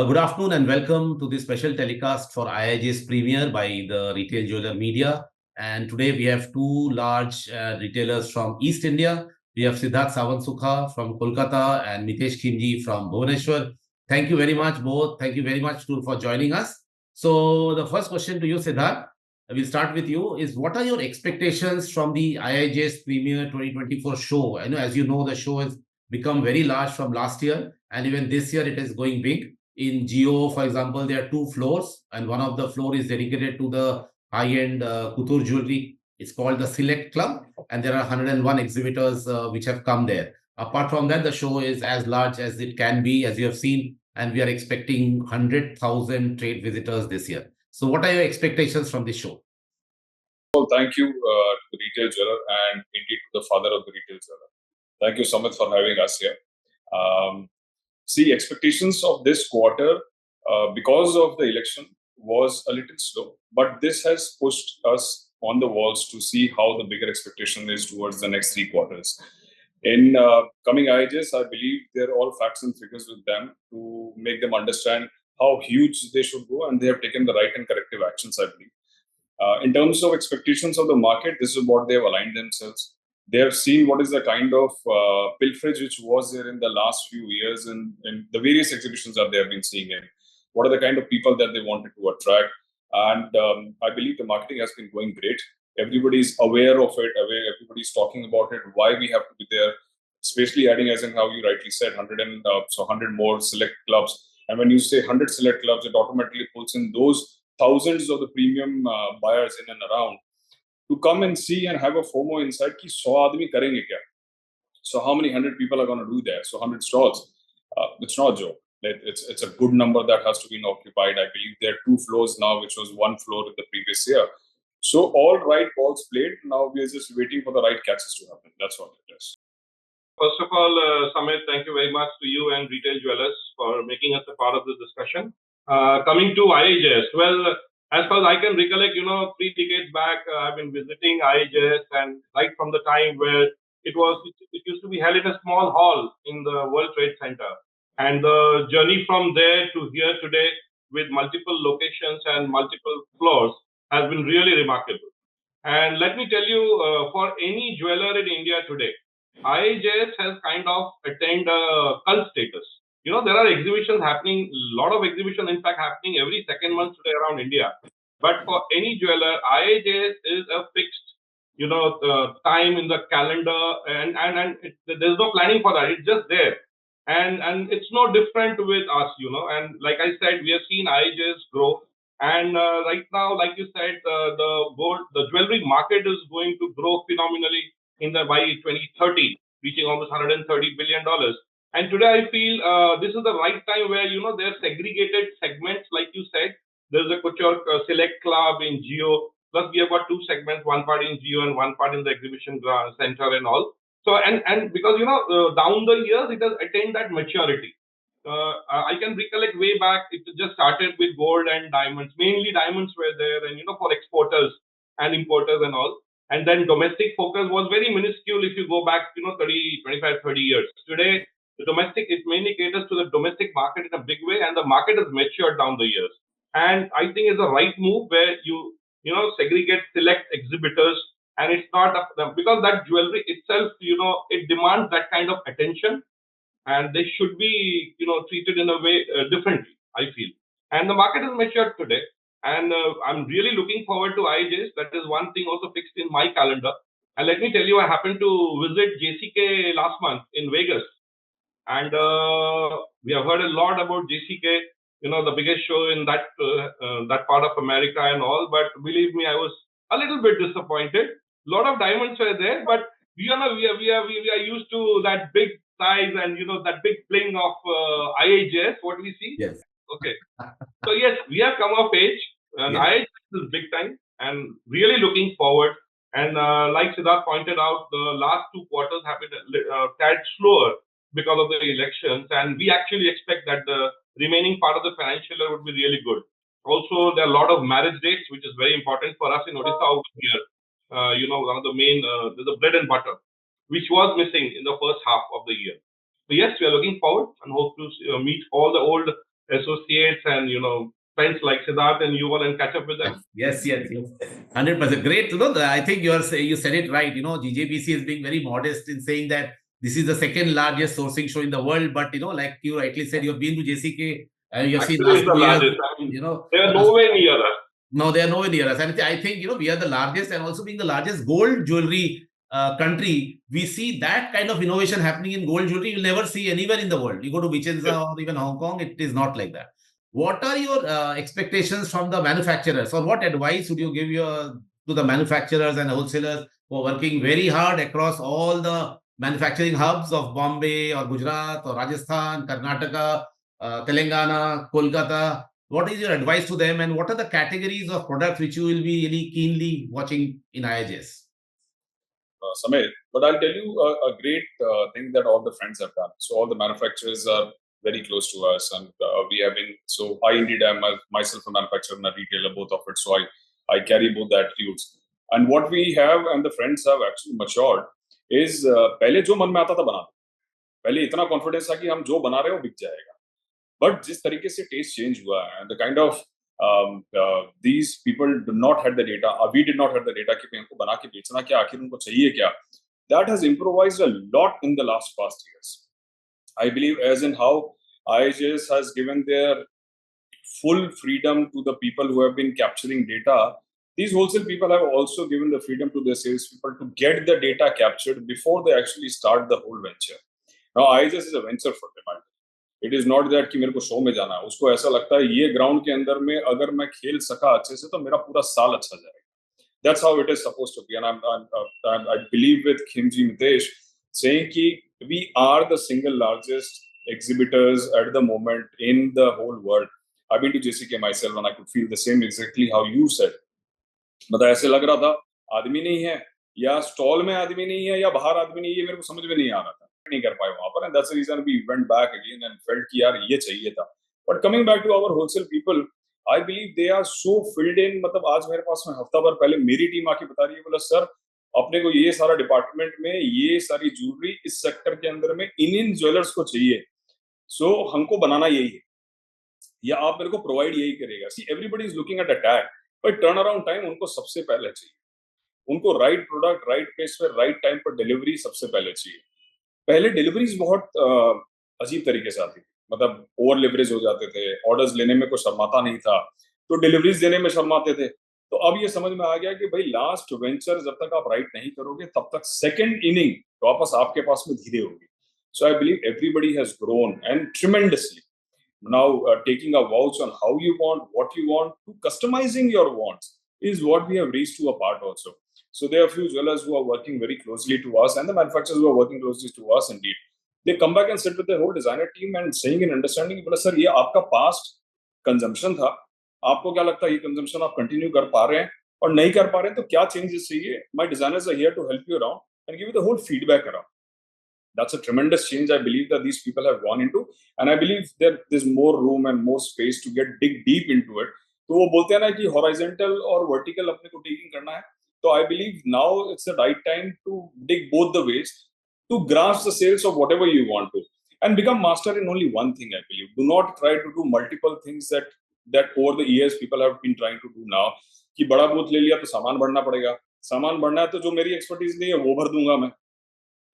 Good afternoon and welcome to this special telecast for IIJS Premiere by the Retail Jeweler Media. And today we have two large retailers from East India. We have Siddharthaa Sawansukha from Kolkata and Mitesh Khimji from Bhubaneswar. Thank you very much both. Thank you very much for joining us. So the first question to you, Siddharth, we'll start with you, is what are your expectations from the IIJS Premiere 2024 show? I know, as you know, the show has become very large from last year, and even this year it is going big. In Geo, for example, there are two floors, and one of the floor is dedicated to the high-end couture jewelry. It's called the Select Club, and there are 101 exhibitors which have come there. Apart from that, the show is as large as it can be, as you have seen, and we are expecting 100,000 trade visitors this year. So what are your expectations from this show? Well, thank you to the Retail Jeweler and indeed to the father of the Retail Jeweler. Thank you so much for having us here. See, expectations of this quarter, because of the election, was a little slow. But this has pushed us on the walls to see how the bigger expectation is towards the next 3 quarters. In coming IIJS, I believe they're all facts and figures with them to make them understand how huge they should go, and they have taken the right and corrective actions, I believe. In terms of expectations of the market, this is what they have aligned themselves. They have seen what is the kind of pilferage which was there in the last few years in the various exhibitions that they have been seeing in. What are the kind of people that they wanted to attract? And I believe the marketing has been going great. Everybody is aware of it, everybody is talking about it, why we have to be there, especially adding, as in how you rightly said, 100 more select clubs. And when you say 100 select clubs, it automatically pulls in those thousands of the premium buyers in and around to come and see and have a FOMO inside ki 100 aadmi karenge kya? So how many 100 people are going to do that? So 100 stalls. It's not a joke. It's a good number that has to be occupied. I believe there are 2 floors now, which was 1 floor in the previous year. So all right balls played. Now we are just waiting for the right catches to happen. That's what it is. First of all, Samit, thank you very much to you and Retail Jewelers for making us a part of this discussion. Coming to IIJS, well, as far as I can recollect, 3 decades back, I've been visiting IIJS, and right from the time where it used to be held in a small hall in the World Trade Center. And the journey from there to here today with multiple locations and multiple floors has been really remarkable. And let me tell you, for any jeweler in India today, IIJS has kind of attained a cult status. There are exhibitions happening, a lot of exhibitions, in fact, happening every second month today around India. But for any jeweler, IIJS is a fixed, time in the calendar, and there's no planning for that. It's just there. And it's no different with us, And like I said, we have seen IIJS grow. And right now, like you said, the jewelry market is going to grow phenomenally by 2030, reaching almost $130 billion. And today I feel this is the right time where, there are segregated segments, like you said. There's a couture select club in Geo. Plus we have got 2 segments, one part in Geo and one part in the exhibition center and all. So, and because, down the years, it has attained that maturity. I can recollect way back, it just started with gold and diamonds. Mainly diamonds were there, and, for exporters and importers and all. And then domestic focus was very minuscule if you go back, 25, 30 years. Today, the domestic, it mainly caters to the domestic market in a big way, and the market has matured down the years. And I think it's the right move where you segregate select exhibitors, and it's not because that jewelry itself, it demands that kind of attention, and they should be, treated in a way differently, I feel. And the market has matured today. And I'm really looking forward to IIJS. That is one thing also fixed in my calendar. And let me tell you, I happened to visit JCK last month in Vegas. And we have heard a lot about JCK, the biggest show in that part of America and all. But believe me, I was a little bit disappointed. A lot of diamonds were there, but we are used to that big size and that big bling of IIJS. What we see. Yes. Okay. So yes, we have come of age, and IIJS is big time, and really looking forward. And like Siddharth pointed out, the last 2 quarters have been a tad slower because of the elections, and we actually expect that the remaining part of the financial year would be really good. Also, there are a lot of marriage dates, which is very important for us in Odisha over here. One of the main, there's a bread and butter, which was missing in the first half of the year. So yes, we are looking forward and hope to meet all the old associates and friends like Siddharth and Yuval and catch up with them. Yes, 100%. Great. I think you said it right. GJBC is being very modest in saying that this is the second largest sourcing show in the world. But like you rightly said, you've been to JCK and you have seen Actually, last it's the 2 years. largest. I mean, they are nowhere near us. No, they are nowhere near us. And I think we are the largest, and also being the largest gold jewelry country, we see that kind of innovation happening in gold jewelry. You'll never see anywhere in the world. You go to Vicenza or even Hong Kong, it is not like that. What are your expectations from the manufacturers, or what advice would you give to the manufacturers and wholesalers who are working very hard across all the manufacturing hubs of Bombay or Gujarat or Rajasthan, Karnataka, Telangana, Kolkata? What is your advice to them, and what are the categories of products which you will be really keenly watching in IIJS? Samir, but I'll tell you a great thing that all the friends have done. So all the manufacturers are very close to us, and we have been. So I indeed am myself a manufacturer and a retailer, both of it. So I carry both the attributes. And what we have and the friends have actually matured is पहले जो मन में आता था बना दो. पहले इतना कॉन्फिडेंस था कि हम जो बना रहे हो बिक जाएगा. But जिस तरीके से टेस्ट चेंज हुआ है, the kind of these people do not have the data. We did not have the data कि हमको बना के बेचना क्या, आखिर उनको चाहिए क्या. That has improvised a lot in the last past years. I believe as in how IIJS has given their full freedom to the people who have been capturing data. These wholesale people have also given the freedom to their sales people to get the data captured before they actually start the whole venture. Now IIJS is a venture for them. It is not that कि मेरे को show में जाना है. उसको ऐसा लगता है ये ग्राउंड के अंदर में अगर मैं खेल सका अच्छे से तो मेरा पूरा साल अच्छा जाएगा. That's how it is supposed to be. And I believe with Khimji Mitesh saying कि we are the single largest exhibitors at the moment in the whole world. I've been to JCK myself and I could feel the same exactly how you said. मतलब ऐसे लग रहा था आदमी नहीं है या स्टॉल में आदमी नहीं है या बाहर आदमी नहीं है, मेरे को समझ में नहीं आ रहा था. नहीं कर पाए वहां पर, and that's the reason we went back again and felt कि यार ये चाहिए था. But coming back to our wholesale people, I believe they are so filled in. मतलब आज मेरे पास में हफ्ता भर पहले मेरी टीम आके बता रही है, बोला सर अपने को ये सारा डिपार्टमेंट में ये सारी ज्वेलरी इस सेक्टर के अंदर में इन ज्वेलर्स को चाहिए, सो हमको बनाना यही है या आप मेरे को प्रोवाइड यही करेगा. See everybody is looking at a tag, but turn around time उनको सबसे पहले चाहिए. उनको राइट प्रोडक्ट राइट प्लेस पे राइट टाइम पर डिलीवरी सबसे पहले चाहिए. पहले डिलीवरीज बहुत अजीब तरीके से आती थी, मतलब ओवर लिवरेज हो जाते थे, ऑर्डर्स लेने में कोई शर्माता नहीं था, तो डिलीवरीज देने में शर्माते थे. तो अब ये समझ में आ गया कि भाई लास्ट वेंचर जब तक आप राइट नहीं करोगे तब तक सेकंड इनिंग वापस आपके पास में धीरे होगी. So I believe everybody has grown and tremendously. Now taking a vouch on how you want, what you want, to customizing your wants is what we have reached to a part also. So there are a few jewelers who are working very closely to us and the manufacturers who are working closely to us indeed. They come back and sit with their whole designer team and saying and understanding, बोला sir ये आपका past consumption था, आपको क्या लगता है ये consumption आप continue कर पा रहे हैं और नहीं कर पा रहे हैं तो क्या changes चाहिए. My designers are here to help you around and give you the whole feedback around. That's a tremendous change I believe that these people have gone into, and I believe that there's more room and more space to dig deep into it. तो वो बोलते हैं ना कि horizontal और vertical अपने को digging करना है. So I believe now it's the right time to dig both the ways to grasp the sales of whatever you want to and become master in only one thing. I believe do not try to do multiple things that over the years people have been trying to do now. कि बड़ा booth ले लिया तो सामान बढ़ना पड़ेगा, सामान बढ़ना है तो जो मेरी expertise नहीं है वो भर दूंगा मैं.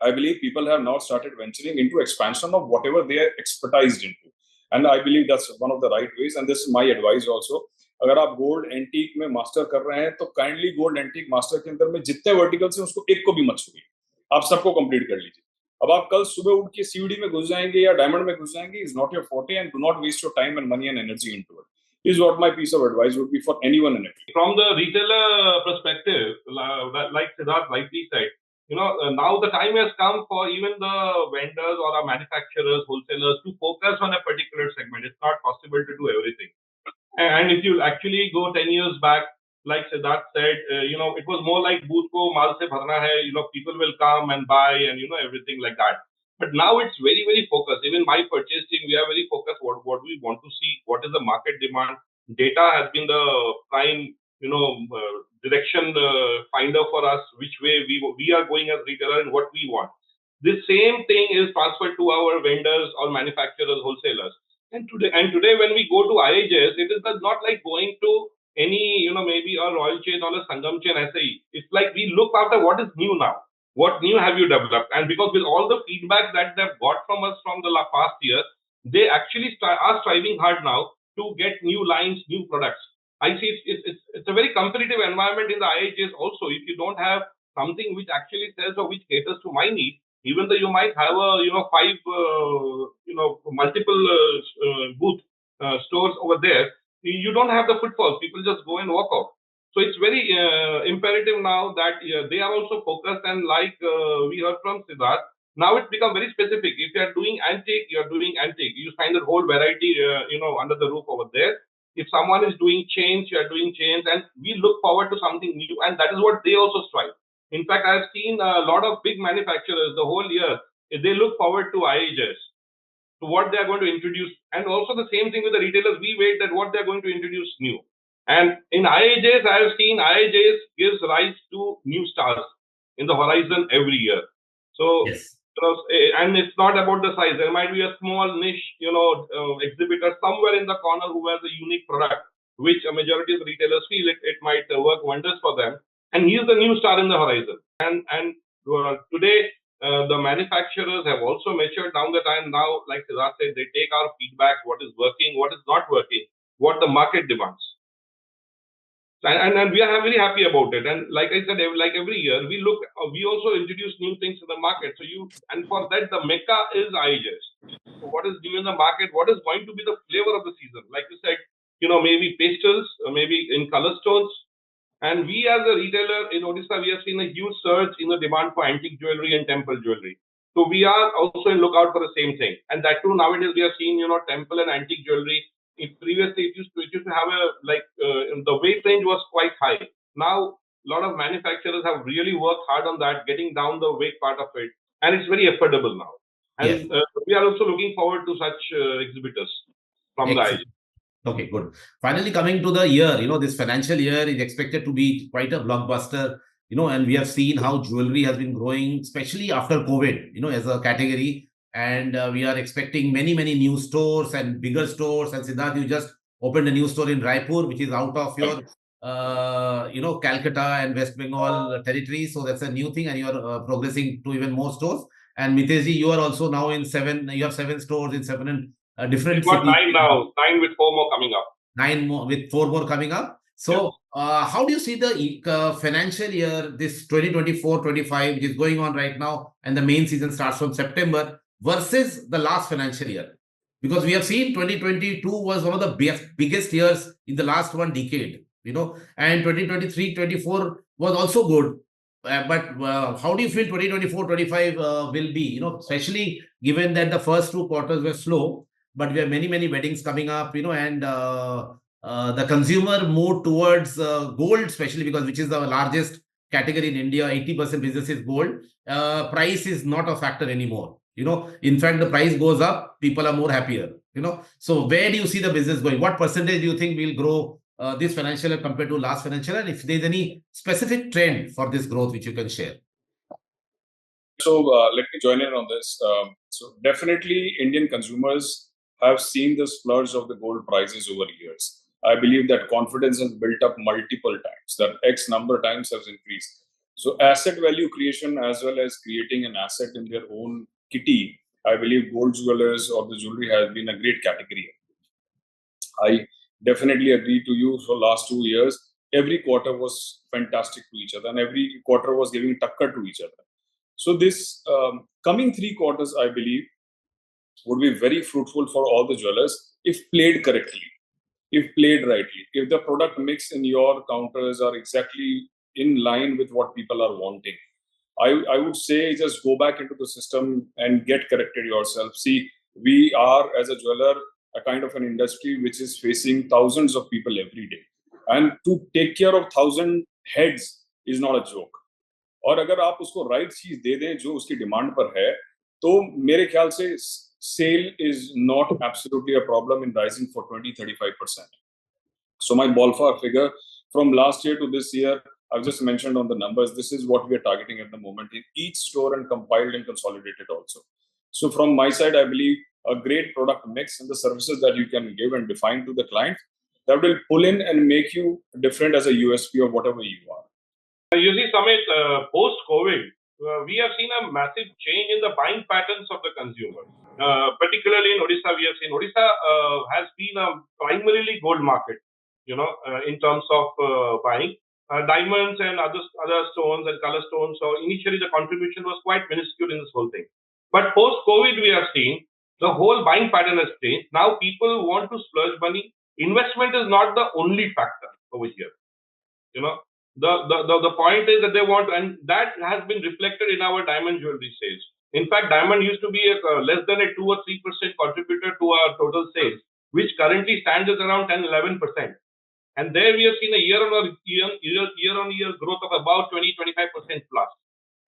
I believe people have now started venturing into expansion of whatever they are expertised into, and I believe that's one of the right ways. And this is my advice also. अगर आप gold antique में master कर रहे हैं तो kindly gold antique master के अंदर में जितने वर्टिकल्स हैं उसको एक को भी मत छूइए, आप सबको कंप्लीट कर लीजिए. अब आप कल सुबह उठ के सीवीडी में घुस जाएंगे या डायमंड में घुस जाएंगे is not your forte, and do not waste your time and money and energy into it. Is what my piece of advice would be for anyone in it. From the retailer perspective, like Siddharth rightly said, now the time has come for even the vendors or our manufacturers, wholesalers to focus on a particular segment. It's not possible to do everything. And if you actually go 10 years back, like Siddharth said, it was more like booth ko maal se bharna hai, people will come and buy and, everything like that. But now it's very, very focused. Even my purchasing, we are very focused what we want to see, what is the market demand. Data has been the prime, direction finder for us, which way we are going as retailer and what we want. This same thing is transferred to our vendors or manufacturers, wholesalers. And today when we go to IIJS, it is not like going to any, maybe a Royal chain or a Sangam chain SAE. It's like we look after what is new now. What new have you developed? And because with all the feedback that they've got from us from the past year, they actually are striving hard now to get new lines, new products. I see it's a very competitive environment in the IIJS also. If you don't have something which actually sells or which caters to my need, even though you might have a five multiple booth stores over there, you don't have the footfalls. People just go and walk out. So it's very imperative now that they are also focused, and like we heard from Siddharth, now it's become very specific. If you are doing antique, you are doing antique. You find the whole variety under the roof over there. If someone is doing chains, you are doing chains, and we look forward to something new, and that is what they also strive. In fact, I've seen a lot of big manufacturers the whole year, they look forward to IIJS, to what they are going to introduce. And also the same thing with the retailers, we wait that what they're going to introduce new. And in IIJS, I have seen IIJS gives rise to new stars in the horizon every year. So, yes. And it's not about the size. There might be a small niche, exhibitor somewhere in the corner who has a unique product, which a majority of retailers feel it might work wonders for them. And he's the new star in the horizon. And today, the manufacturers have also matured down the time. Now, like Siddharth said, they take our feedback, what is working, what is not working, what the market demands. And we are very happy about it. And like I said, like every year, we also introduce new things in the market. And for that, the mecca is IIJS. So what is new in the market? What is going to be the flavor of the season? Like you said, maybe pastels, maybe in color stones. And we as a retailer in Odisha, we have seen a huge surge in the demand for antique jewelry and temple jewelry. So we are also in lookout for the same thing. And that too, nowadays we are seeing, temple and antique jewelry. Previously it used to have the weight range was quite high. Now, a lot of manufacturers have really worked hard on that, getting down the weight part of it. And it's very affordable now. And Yes. we are also looking forward to such exhibitors from the IIJS. Okay, good. Finally, coming to the year, this financial year is expected to be quite a blockbuster, and we have seen how jewelry has been growing, especially after COVID, as a category. And we are expecting many, many new stores and bigger stores. And Siddharth, you just opened a new store in Raipur, which is out of your, Calcutta and West Bengal territory. So that's a new thing, and you are progressing to even more stores. And Mitesh, you are also now in you have 7 stores in 7 different We've got cities. 9 now, 9 with 4 more coming up. 9 more with 4 more coming up. So, how do you see the financial year, this 2024-25, which is going on right now, and the main season starts from September, versus the last financial year? Because we have seen 2022 was one of the biggest years in the last 1 decade, and 2023-24 was also good. But how do you feel 2024-25 will be, especially given that the first 2 quarters were slow, but we have many, many weddings coming up, and the consumer moved towards gold, especially because which is the largest category in India. 80% business is gold. Price is not a factor anymore. In fact, the price goes up, people are more happier. So where do you see the business going? What percentage do you think will grow this financial year compared to last financial year? And if there's any specific trend for this growth which you can share. So let me join in on this. So definitely Indian consumers have seen the splurge of the gold prices over years. I believe that confidence has built up multiple times, that X number of times has increased. So asset value creation as well as creating an asset in their own kitty, I believe gold jewelers or the jewelry has been a great category. I definitely agree to you. For last 2 years, every quarter was fantastic to each other and every quarter was giving takkar to each other. So this coming 3 quarters, I believe, would be very fruitful for all the jewelers if played correctly, if played rightly, if the product mix in your counters are exactly in line with what people are wanting. I would say just go back into the system and get corrected yourself. See, we are as a jeweler a kind of an industry which is facing thousands of people every day. And to take care of 1,000 heads is not a joke. और अगर आप उसको right चीज दे दें जो उसकी demand पर है तो मेरे ख्याल से cell is not absolutely a problem in rising for 20-35%. So my ballpark figure from last year to this year, I've just mentioned on the numbers, this is what we are targeting at the moment in each store and compiled and consolidated also. So from my side, I believe a great product mix and the services that you can give and define to the client that will pull in and make you different as a USP or whatever you are. You see, Samit, post-COVID, we have seen a massive change in the buying patterns of the consumer. Particularly in Odisha, we have seen Odisha has been a primarily gold market, in terms of buying. Diamonds and other stones and color stones. So initially the contribution was quite minuscule in this whole thing. But post-COVID, we have seen the whole buying pattern has changed. Now people want to splurge money. Investment is not the only factor over here. The point is that they want, and that has been reflected in our diamond jewelry sales. In fact, diamond used to be less than a 2 or 3% contributor to our total sales, which currently stands at around 10-11%. And there we have seen a year-on-year growth of about 20-25% plus.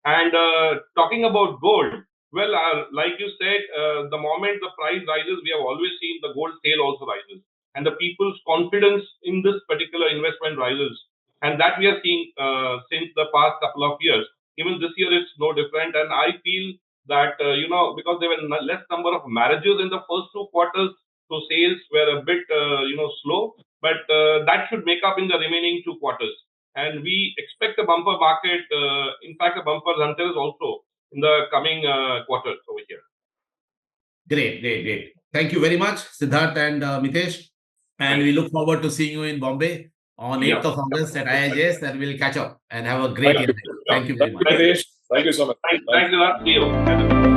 And talking about gold, well, like you said, the moment the price rises, we have always seen the gold sale also rises. And the people's confidence in this particular investment rises. And that we are seeing since the past couple of years. Even this year, it's no different. And I feel that, because there were less number of marriages in the first 2 quarters, so sales were a bit, slow. But that should make up in the remaining 2 quarters. And we expect a bumper market, in fact, a bumper hunters also in the coming quarters over here. Great. Thank you very much, Siddharth and Mitesh. And we look forward to seeing you in Bombay on 8th of August at IIJS, and we'll catch up and have a great year. Thank you very much. Thank you so much. Thanks a lot. See you.